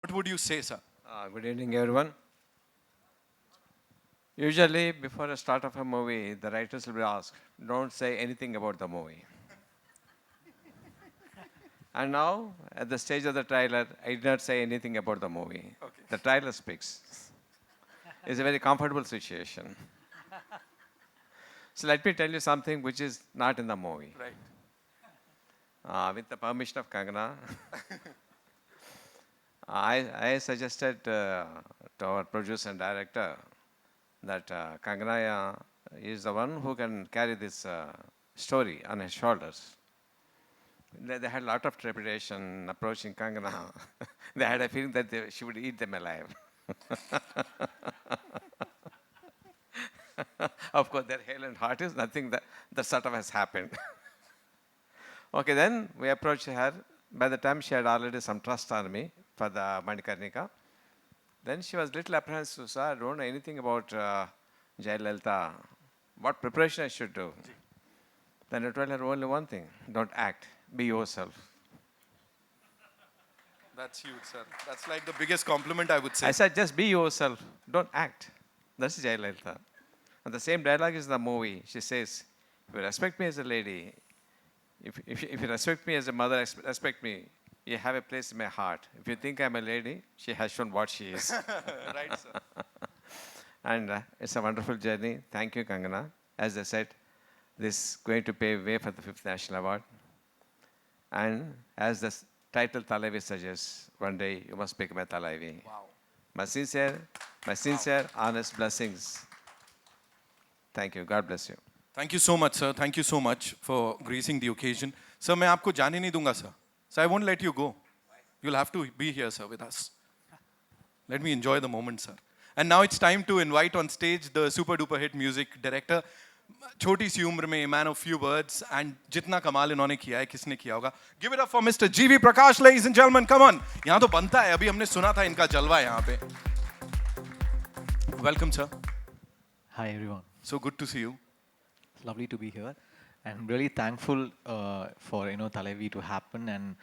What would you say, sir? Good evening, everyone. Usually, before the start of a movie, the writers will be asked, don't say anything about the movie. And now, at the stage of the trailer, I did not say anything about the movie. Okay. The trailer speaks. It's a very comfortable situation. So let me tell you something which is not in the movie. Right. With the permission of Kangana, I suggested to our producer and director that Kangana is the one who can carry this story on his shoulders. They had a lot of trepidation approaching Kangana. They had a feeling that she would eat them alive. Of course, their hale and heart is nothing that sort of has happened. Okay, then we approached her. By the time she had already some trust on me for the Manikarnika, then she was little apprehensive. Sir, I don't know anything about Jayalalitha. What preparation I should do? Then I told her only one thing: don't act. Be yourself. That's huge, sir. That's like the biggest compliment I would say. I said, just be yourself. Don't act. That's Jayalalitha. And the same dialogue is in the movie. She says, if you respect me as a lady, if you respect me as a mother, respect me. You have a place in my heart. If you think I'm a lady, she has shown what she is. Right, sir. And it's a wonderful journey. Thank you, Kangana. As I said, this is going to pave way for the 5th National Award. And as the title Talaivi suggests, one day you must become a Talaivi. Wow. My sincere, honest blessings. Thank you. God bless you. Thank you so much, sir. Thank you so much for gracing the occasion. Sir, मैं आपको जाने नहीं दूंगा, sir. So I won't let you go. You'll have to be here, sir, with us. Let me enjoy the moment, sir. And now it's time to invite on stage the super duper hit music director. छोटी सी उम्र में man of few words and जितना कमाल इन्होंने किया है किसने किया होगा. Give it up for Mr. G.V. Prakash, ladies and gentlemen. Come on. यहाँ तो बनता है. अभी हमने सुना था इनका जलवा है यहाँ पे. Welcome, sir. Hi everyone. So good to see you. It's lovely to be here, and I'm really thankful for Talaivi to happen, and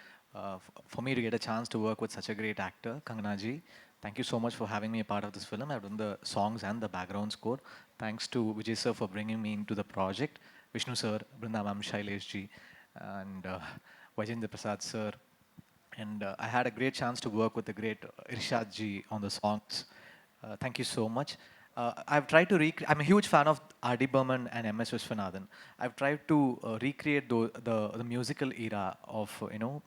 for me to get a chance to work with such a great actor, Kangana ji. Thank you so much for having me a part of this film. I've done the songs and the background score. Thanks to Vijay sir for bringing me into the project, Vishnu sir, Brinda ma'am, Shailesh ji, and Vajendra Prasad sir. And I had a great chance to work with the great Irshad ji on the songs. Thank you so much. I've tried to recreate, I'm a huge fan of R.D. Burman and M.S. Viswanathan. I've tried to recreate the musical era of,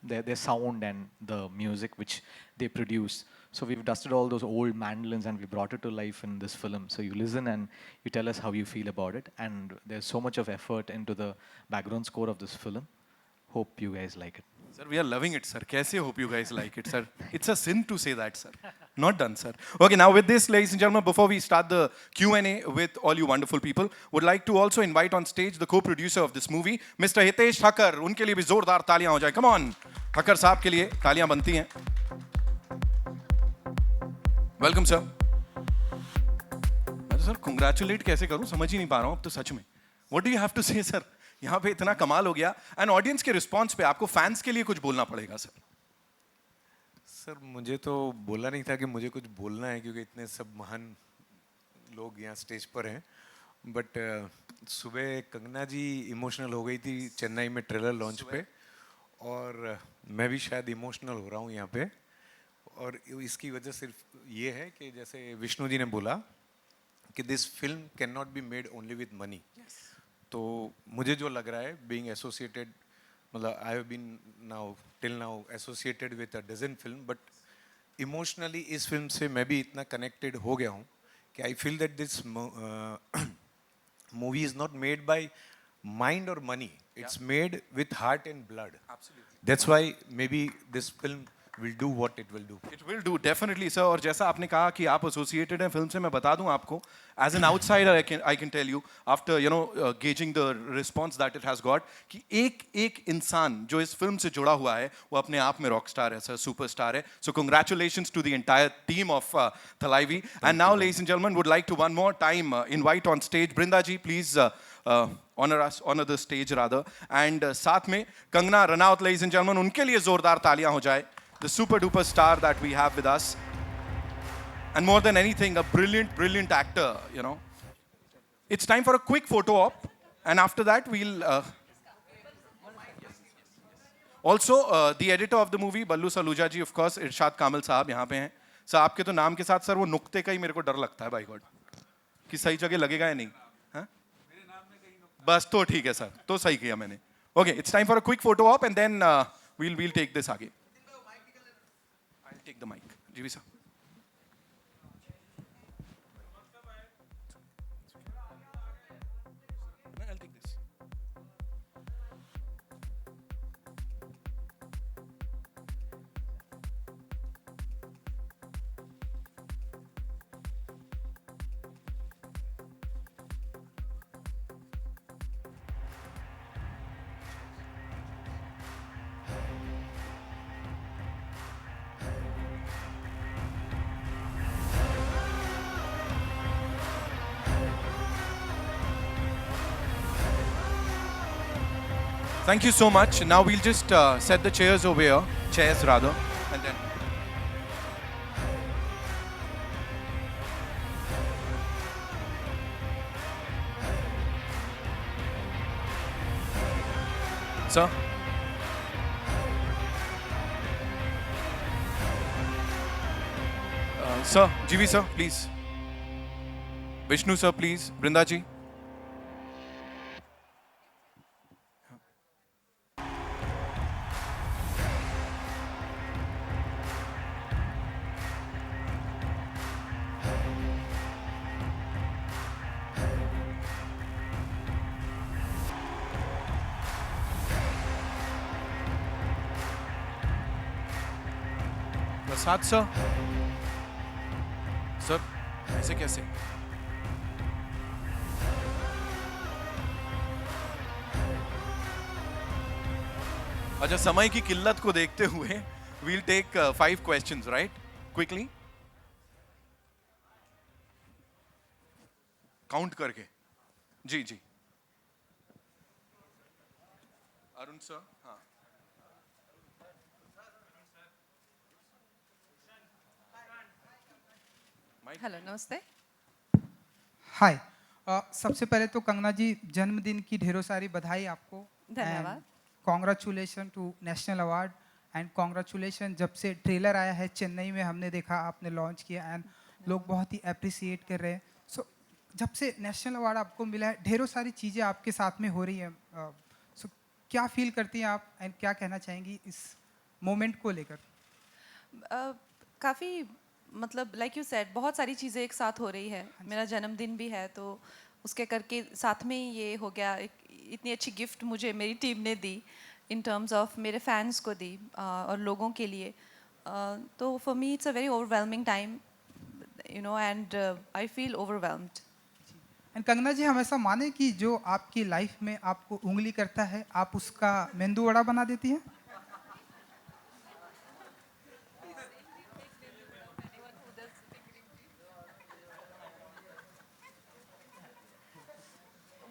their sound and the music which they produce. So we've dusted all those old mandolins and we brought it to life in this film. So you listen and you tell us how you feel about it. And there's so much of effort into the background score of this film. Hope you guys like it. Sir, we are loving it, sir. Kaise hope you guys like it, sir? It's a sin to say that, sir. Not done, sir. Okay, now with this, ladies and gentlemen, before we start the Q&A with all you wonderful people, would like to also invite on stage the co-producer of this movie, Mr. Hitesh Thakkar. उनके लिए भी जोरदार तालियां हो जाए. Come on, Thakkar साहब के लिए तालियां बनती हैं. Welcome, sir. मैं तो सर congratulate कैसे करूं समझ ही नहीं पा रहा हूं अब तो सच में. What do you have to say, sir? यहाँ पे इतना कमाल हो गया एंड ऑडियंस के रिस्पांस पे आपको फैंस के लिए कुछ बोलना पड़ेगा सर. सर मुझे तो बोला नहीं था कि मुझे कुछ बोलना है क्योंकि इतने सब महान लोग यहाँ स्टेज पर हैं. बट सुबह कंगना जी इमोशनल हो गई थी चेन्नई में ट्रेलर लॉन्च पे, और मैं भी शायद इमोशनल हो रहा हूँ यहाँ पे. और इसकी वजह सिर्फ ये है कि जैसे विष्णु जी ने बोला कि this film can not be made only with money. तो मुझे जो लग रहा है बीइंग एसोसिएटेड, मतलब I have been now till now associated with a dozen film, but emotionally इस फिल्म से मैं भी इतना कनेक्टेड हो गया हूँ कि I feel that this movie is not made by mind और money, it's made with heart and blood. That's why maybe this film will do what it will do. It will do definitely, sir. और जैसा आपने कहा कि आप associated हैं film से, मैं बता दूं आपको, as an outsider I can tell you after gauging the response that it has got कि एक इंसान जो इस फिल्म से जुड़ा हुआ है वो अपने आप में रॉक स्टार है सर, सुपरस्टार है. So congratulations to the entire team of Talaivi. And now, ladies and gentlemen, would like to one more time invite on stage Brinda ji, please. Honor the stage rather, and साथ में Kangana Ranaut, ladies and gentlemen, उनके लिए जोरदार तालियां हो जाए. the super duper star that we have with us. And more than anything, a brilliant, brilliant actor, you know. It's time for a quick photo op. And after that, we'll... Also, the editor of the movie, Ballu Saluja ji, of course, Irshad Kamal साहब यहाँ पे हैं. Sir आपके तो नाम के साथ sir वो नुक्ते का ही मेरे को डर लगता है, बाय गॉड, कि सही जगह लगेगा या नहीं. हाँ? बस तो ठीक है सर, तो सही किया मैंने. Okay, it's time for a quick photo op and then we'll take this आगे. I'll take the mic. जी sir. I'll take this. Thank you so much. Now we'll just set the chairs over here. Chairs rather. And then... Sir? Sir, GV sir, please. Vishnu sir, please. Brinda ji. Prasad sir. Sir ऐसे कैसे? अच्छा, समय की किल्लत को देखते हुए we'll take 5 questions, right? Quickly. Count करके. जी जी. अरुण सर. हाँ. हेलो, नमस्ते. हाय. सबसे पहले तो कंगना जी, जन्मदिन की ढेरों सारी बधाई आपको. धन्यवाद. Congratulation to national award and congratulation. जब से ट्रेलर आया है चेन्नई में हमने देखा, आपने लॉन्च किया एंड लोग बहुत ही अप्रिसिएट कर रहे हैं. सो जब से नेशनल अवार्ड आपको मिला है, ढेरों सारी चीज़ें आपके साथ में हो रही हैं. सो क्या फील करती हैं आप एंड क्या कहना चाहेंगी इस मोमेंट को लेकर? काफ़ी मतलब लाइक यू सेड, बहुत सारी चीज़ें एक साथ हो रही है. मेरा जन्मदिन भी है, तो उसके करके साथ में ये हो गया. इतनी अच्छी गिफ्ट मुझे मेरी टीम ने दी, इन टर्म्स ऑफ मेरे फैंस को दी और लोगों के लिए. तो for me it's a very overwhelming time, you know, and I feel overwhelmed. And Kangana ji, हम ऐसा माने कि जो आपकी लाइफ में आपको उंगली करता है, आप उसका मेंदू वड़ा बना देती हैं?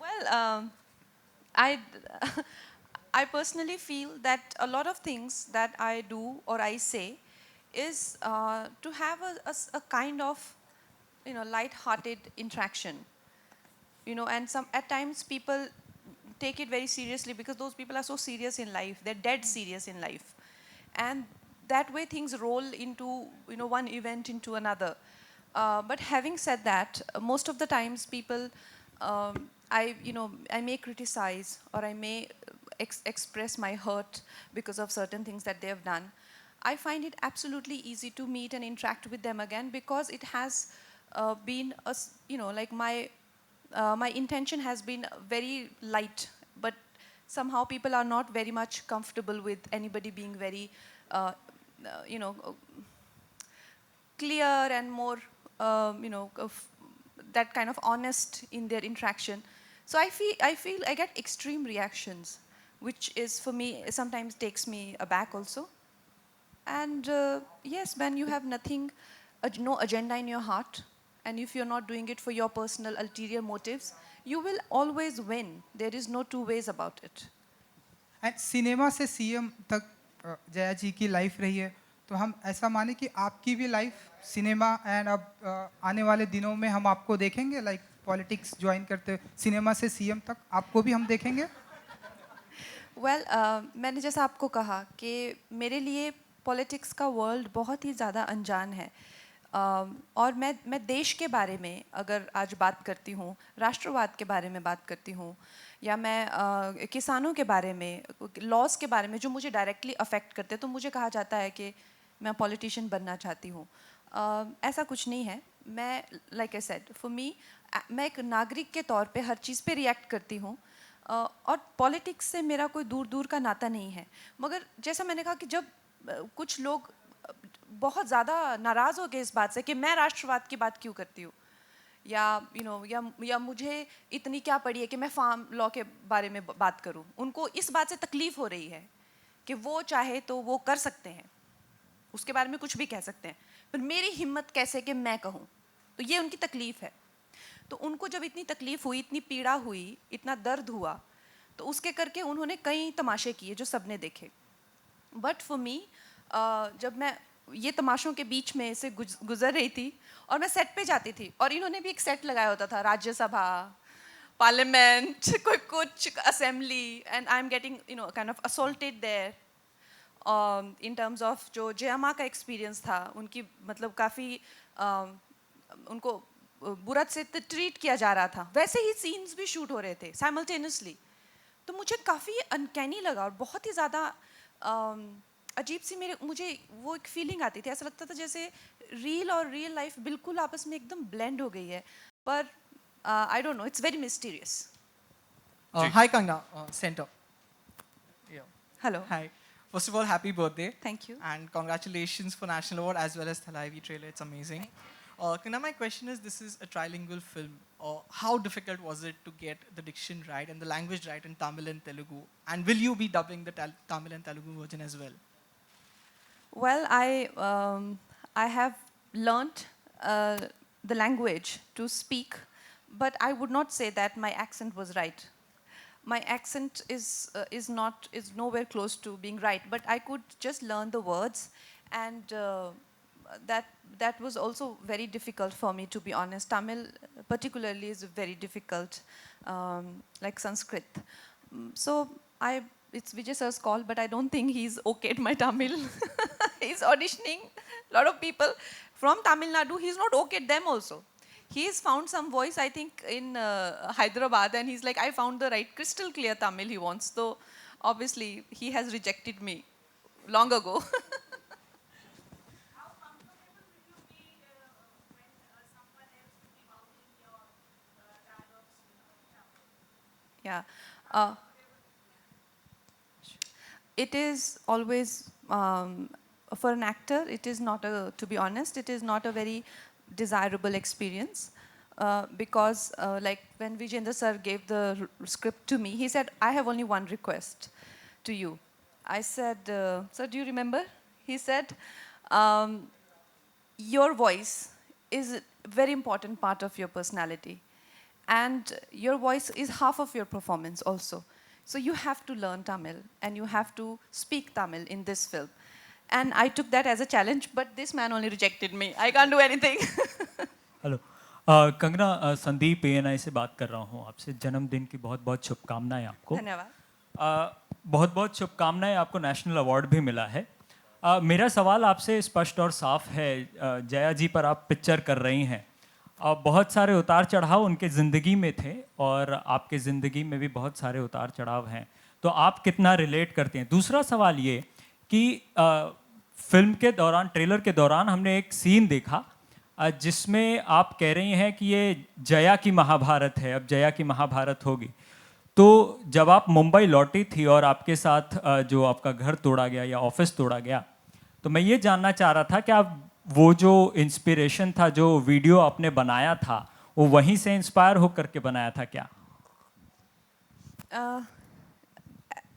Well, I personally feel that a lot of things that I do or I say is to have a kind of, you know, light-hearted interaction. You know, and at times people take it very seriously because those people are so serious in life. They're dead serious in life. And that way things roll into, you know, one event into another. But having said that, most of the times people, I may criticize or I may express my hurt because of certain things that they have done. I find it absolutely easy to meet and interact with them again because it has been, like my intention has been very light, but somehow people are not very much comfortable with anybody being very, clear and more, that kind of honest in their interaction. So I feel I get extreme reactions, which is for me sometimes takes me aback also. And yes, when you have nothing, no agenda in your heart, and if you're not doing it for your personal ulterior motives, you will always win. There is no two ways about it. And cinema से CM तक जया जी की life रही है, तो हम ऐसा माने कि आपकी भी लाइफ सिनेमा एंड अब आने वाले दिनों में हम आपको देखेंगे लाइक पॉलिटिक्स ज्वाइन करते सिनेमा से सीएम तक आपको भी हम देखेंगे? वेल मैंने जैसा आपको कहा कि मेरे लिए पॉलिटिक्स का वर्ल्ड बहुत ही ज़्यादा अनजान है। और मैं देश के बारे में अगर आज बात करती हूँ, राष्ट्रवाद के बारे में बात करती हूँ, या मैं किसानों के बारे में, लॉज के बारे में जो मुझे डायरेक्टली अफेक्ट करते हैं, तो मुझे कहा जाता है कि मैं पॉलिटिशियन बनना चाहती हूँ। ऐसा कुछ नहीं है। मैं like I said, for me, मैं एक नागरिक के तौर पे हर चीज़ पे रिएक्ट करती हूँ। और पॉलिटिक्स से मेरा कोई दूर दूर का नाता नहीं है। मगर जैसा मैंने कहा कि जब कुछ लोग बहुत ज़्यादा नाराज़ हो गए इस बात से कि मैं राष्ट्रवाद की बात क्यों करती हूँ, या या मुझे इतनी क्या पड़ी है कि मैं फार्म लॉ के बारे में बात करूँ, उनको इस बात से तकलीफ़ हो रही है कि वो चाहे तो वो कर सकते हैं, उसके बारे में कुछ भी कह सकते हैं, पर मेरी हिम्मत कैसे कि मैं कहूँ, तो ये उनकी तकलीफ़ है। तो उनको जब इतनी तकलीफ़ हुई, इतनी पीड़ा हुई, इतना दर्द हुआ, तो उसके करके उन्होंने कई तमाशे किए जो सबने देखे। बट फॉर मी, जब मैं ये तमाशों के बीच में से गुजर रही थी और मैं सेट पे जाती थी, और इन्होंने भी एक सेट लगाया होता था, राज्यसभा, पार्लियामेंट, कोई कुछ assembly, and I am getting kind of assaulted there in terms of जो जयामा का एक्सपीरियंस था, उनकी मतलब काफ़ी उनको बुरा से ट्रीट किया जा रहा था, वैसे ही सीन्स भी शूट हो रहे थे साइमल्टेनियसली। तो मुझे काफ़ी अनकैनी लगा और बहुत ही ज़्यादा अजीब सी मुझे वो एक फीलिंग आती थी। ऐसा लगता था जैसे रील और रियल लाइफ बिल्कुल आपस में एकदम ब्लेंड हो गई है। पर I don't know, it's very mysterious. Hi Kangna, Center. Yeah. Hello, Hi. First of all, happy birthday. Thank you. And congratulations for National Award as well as Thalaivi trailer. It's amazing. Kangna, my question is, this is a trilingual film. How difficult was it to get the diction right and the language right in Tamil and Telugu? And will you be dubbing the Tamil and Telugu version as well? Well, I have learnt the language to speak, but I would not say that my accent was right. My accent is nowhere close to being right, but I could just learn the words, and that was also very difficult for me, to be honest. Tamil particularly is very difficult, like Sanskrit. So it's Vijay sir's call, but I don't think he's okayed my Tamil. He's auditioning a lot of people from Tamil Nadu. He's not okayed them also. He's found some voice, I think, in Hyderabad, and he's like, I found the right crystal clear Tamil he wants. So obviously he has rejected me long ago. Yeah. It is always, for an actor, it is not to be honest, it is not a very desirable experience. Because like when Vijayendra sir gave the script to me, he said, I have only one request to you. I said, sir, do you remember? He said, your voice is a very important part of your personality. And your voice is half of your performance also. So you have to learn Tamil and you have to speak Tamil in this film. And I took that as a challenge, but this man only rejected me. I can't do anything. Hello Kangana, Sandeep ANI से बात कर रहा हूँ आपसे। जन्मदिन की बहुत बहुत शुभकामनाएं आपको। धन्यवाद। बहुत बहुत शुभकामनाएं आपको। नेशनल अवार्ड भी मिला है। मेरा सवाल आपसे स्पष्ट और साफ है। जया जी पर आप पिक्चर कर रही हैं। बहुत सारे उतार चढ़ाव उनके ज़िंदगी में थे और आपके ज़िंदगी में भी बहुत सारे उतार चढ़ाव हैं, तो आप कितना रिलेट करते हैं? दूसरा सवाल ये कि फिल्म के दौरान, ट्रेलर के दौरान हमने एक सीन देखा जिसमें आप कह रही हैं कि ये जया की महाभारत है, अब जया की महाभारत होगी। तो जब आप मुंबई लौटी थी और आपके साथ जो आपका घर तोड़ा गया या ऑफिस तोड़ा गया, तो मैं ये जानना चाह रहा था कि आप वो जो इंस्पिरेशन था, जो वीडियो आपने बनाया था, वो वहीं से इंस्पायर होकर के बनाया था क्या?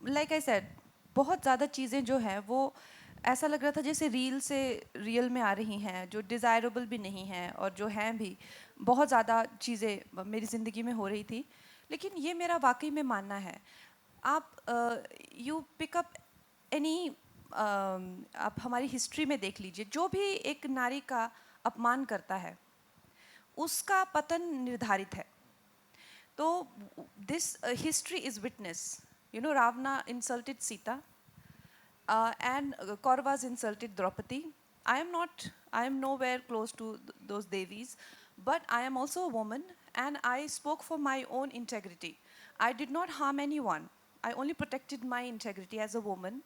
लाइक आई सेड, बहुत ज़्यादा चीज़ें जो हैं वो ऐसा लग रहा था जैसे रील से रियल में आ रही हैं, जो डिज़ायरेबल भी नहीं हैं और जो हैं भी। बहुत ज़्यादा चीज़ें मेरी ज़िंदगी में हो रही थी, लेकिन ये मेरा वाकई में मानना है। आप यू पिक अप एनी आप हमारी हिस्ट्री में देख लीजिए, जो भी एक नारी का अपमान करता है उसका पतन निर्धारित है. तो this history is witness. You know, Ravana insulted Sita, and Kauravas insulted Draupadi. I am nowhere close to those devis, but I am also a woman, and I spoke for my own integrity. I did not harm anyone. I only protected my integrity as a woman,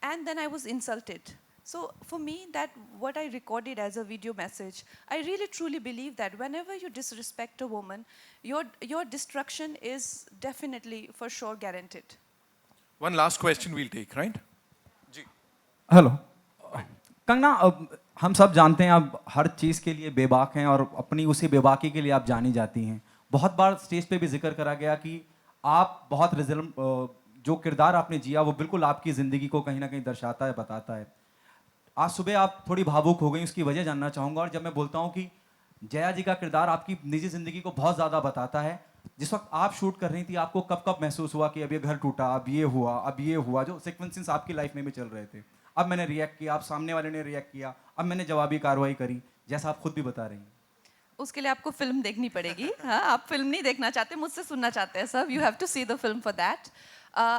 and then I was insulted. So for me, that what I recorded as a video message, I really truly believe that whenever you disrespect a woman, your destruction is definitely for sure guaranteed. One last question we'll take, right? Hello Kangana, अब हम सब जानते हैं आप हर चीज़ के लिए बेबाक हैं और अपनी उसी बेबाकी के लिए आप जानी जाती हैं. बहुत बार स्टेज पे भी जिक्र करा गया कि आप बहुत जो किरदार आपने जिया वो बिल्कुल आपकी ज़िंदगी को कहीं ना कहीं दर्शाता है, बताता है. आज सुबह आप थोड़ी भावुक हो गई, उसकी वजह जानना चाहूँगा. और जब मैं बोलता हूँ कि जया जी का किरदार आपकी निजी ज़िंदगी को बहुत ज़्यादा बताता है, जिस वक्त आप शूट कर रही थी आपको कब कब महसूस हुआ कि अब ये घर टूटा, अब ये हुआ, अब ये हुआ, जो सीक्वेंसेस आपकी लाइफ में भी चल रहे थे, अब मैंने रिएक्ट किया, अब सामने वाले ने रिएक्ट किया, अब मैंने जवाबी कार्रवाई करी, जैसा आप खुद भी बता रही हैं. उसके लिए आपको फिल्म देखनी पड़ेगी. हाँ, आप फिल्म नहीं देखना चाहते, मुझसे सुनना चाहते हैं सब. You have to see the film for that.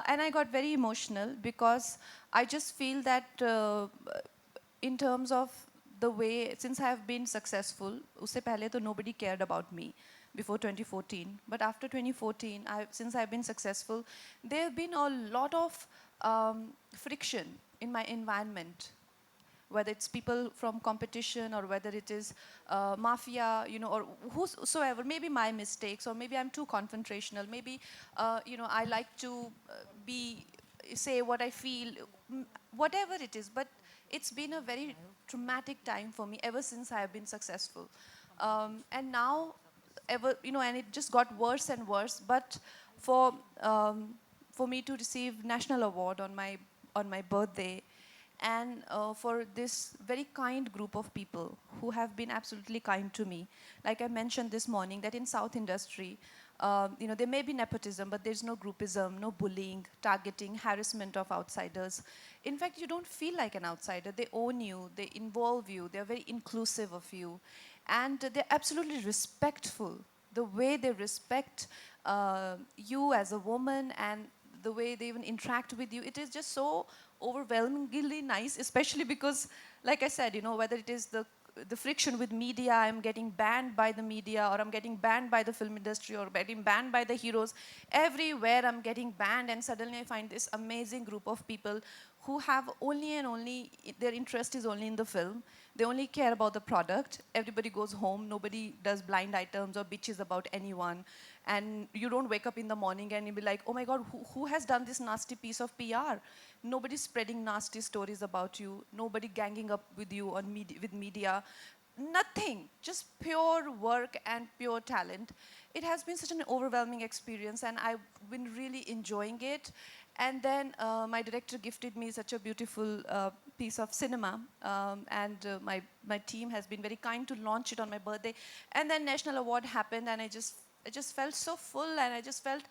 And I got very emotional because I just feel that in terms of the way, since I have been successful, usse pehle to nobody cared about me before 2014. But after 2014, since I've been successful, there have been a lot of friction in my environment, whether it's people from competition or whether it is mafia, you know, or whosoever, maybe my mistakes, or maybe I'm too confrontational, maybe, you know, I like to say what I feel, whatever it is. But it's been a very traumatic time for me ever since I have been successful. And now, you know, and it just got worse and worse. But for me to receive national award on my birthday, and for this very kind group of people who have been absolutely kind to me, like I mentioned this morning, that in South industry, you know, there may be nepotism, but there's no groupism, no bullying, targeting, harassment of outsiders. In fact, you don't feel like an outsider. They own you, they involve you, they're very inclusive of you, and they're absolutely respectful. The way they respect you as a woman, and the way they even interact with you, it is just so overwhelmingly nice, especially because, like I said, you know, whether it is the friction with media, I'm getting banned by the media, or I'm getting banned by the film industry, or getting banned by the heroes. Everywhere I'm getting banned, and suddenly I find this amazing group of people who have only and only, their interest is only in the film. They only care about the product. Everybody goes home. Nobody does blind items or bitches about anyone. And you don't wake up in the morning and you'll be like, oh my God, who has done this nasty piece of PR? Nobody's spreading nasty stories about you. Nobody ganging up with you with media. Nothing. Just pure work and pure talent. It has been such an overwhelming experience, and I've been really enjoying it. And then my director gifted me such a beautiful piece of cinema, and my team has been very kind to launch it on my birthday. And then National Award happened, and I just felt so full, and I just felt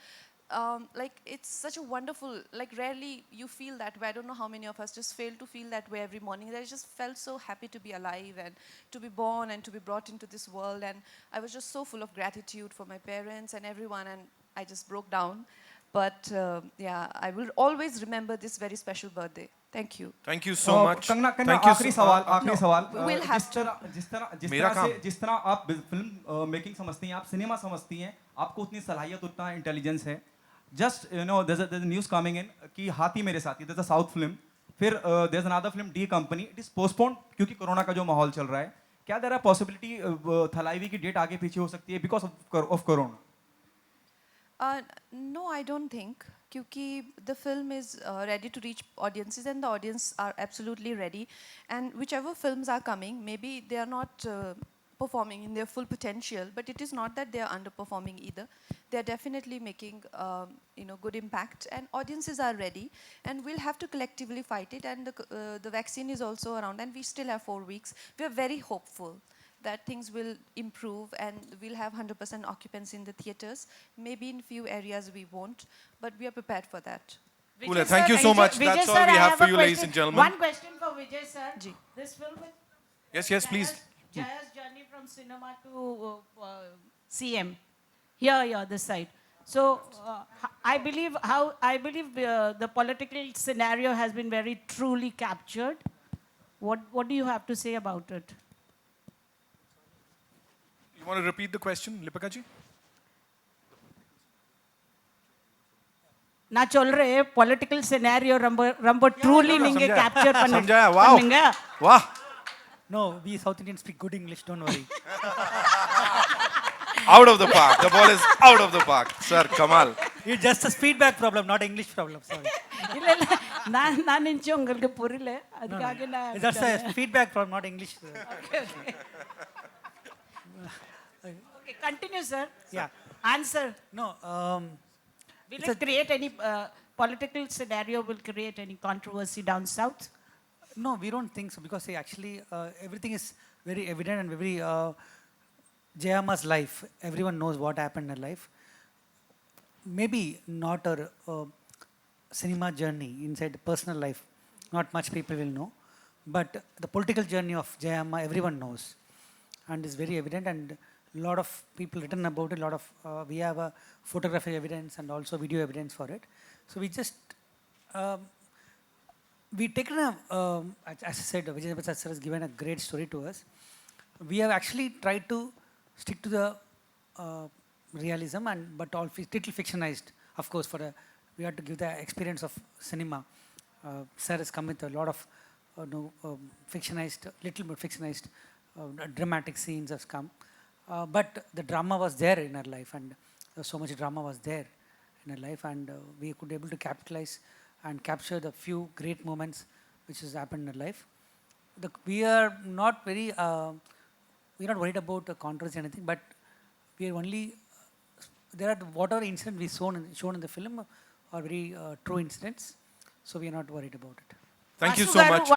like it's such a wonderful, like rarely you feel that way. I don't know how many of us just fail to feel that way every morning. I just felt so happy to be alive and to be born and to be brought into this world. And I was just so full of gratitude for my parents and everyone, and I just broke down. But yeah, I will always remember this very special birthday. Thank you. Thank you so much. Kangana, Thank you आखिरी सवाल, आखिरी सवाल. we'll have जिस तरह आप film making समझती हैं, आप सिनेमा समझती हैं, आपको उतनी सलाहियत, उतना इंटेलिजेंस है. Just, you know, there's a news coming in कि हाथी मेरे साथी, there's a South film. फिर there's another film, D Company. It is postponed क्योंकि कोरोना का जो माहौल चल रहा है. क्या there are possibility थलाइवी की डेट आगे पीछे हो सकती है because of corona? No, I don't think. Because the film is ready to reach audiences, and the audience are absolutely ready. And whichever films are coming, maybe they are not performing in their full potential, but it is not that they are underperforming either. They are definitely making you know, good impact, and audiences are ready, and we'll have to collectively fight it. And the vaccine is also around, and we still have 4 weeks. We are very hopeful that things will improve and we'll have 100% occupancy in the theaters. Maybe in few areas we won't, but we are prepared for that. Cool. Vijay Thank sir, you so Vijay- much. Vijay That's sir, all we I have for a you, ladies question. and gentlemen. One question for Vijay sir. Ji. This film is Yes, please. Jaya's journey from cinema to CM. Here, this side. So I believe the political scenario has been very truly captured. What do you have to say about it? You want to repeat the question, Lipika ji? Na chol rahe political scenario rumbo truly ninge capture panne. समझाया. Wow. pannunga. Wow. No, we South Indians speak good English, don't worry. Out of the park. The ball is out of the park. Sir, Kamal. It's just a feedback problem, not English problem, sorry. இல்ல இல்ல நான் நினைச்சு உங்களுக்கு புரியல அதுக்காக நான் It's just a feedback problem, not English. Okay, continue sir. Yeah. Answer. No, Will it create any political scenario? Will create any controversy down south? no, we don't think so because see, actually everything is very evident and very Jayama's life. Everyone knows what happened in her life. Maybe not her cinema journey inside personal life. Not much people will know, but the political journey of Jayama, everyone knows, and is very evident. And a lot of people written about it. A lot of we have a photographic evidence and also video evidence for it. So we just we taken a as I said, Vijay Prasad sir has given a great story to us. We have actually tried to stick to the realism and but all little fictionized, of course. We had to give the experience of cinema. Sir has come with a lot of fictionized, little bit fictionized, dramatic scenes has come. But the drama was there in her life, and so much drama was there in her life, and we could able to capitalize and capture the few great moments which has happened in her life. We are not very, we're not worried about the controversy or anything, but we are only, there are whatever incident we shown in the film are very true incidents, so we are not worried about it. Thank you Vasu so garu, much.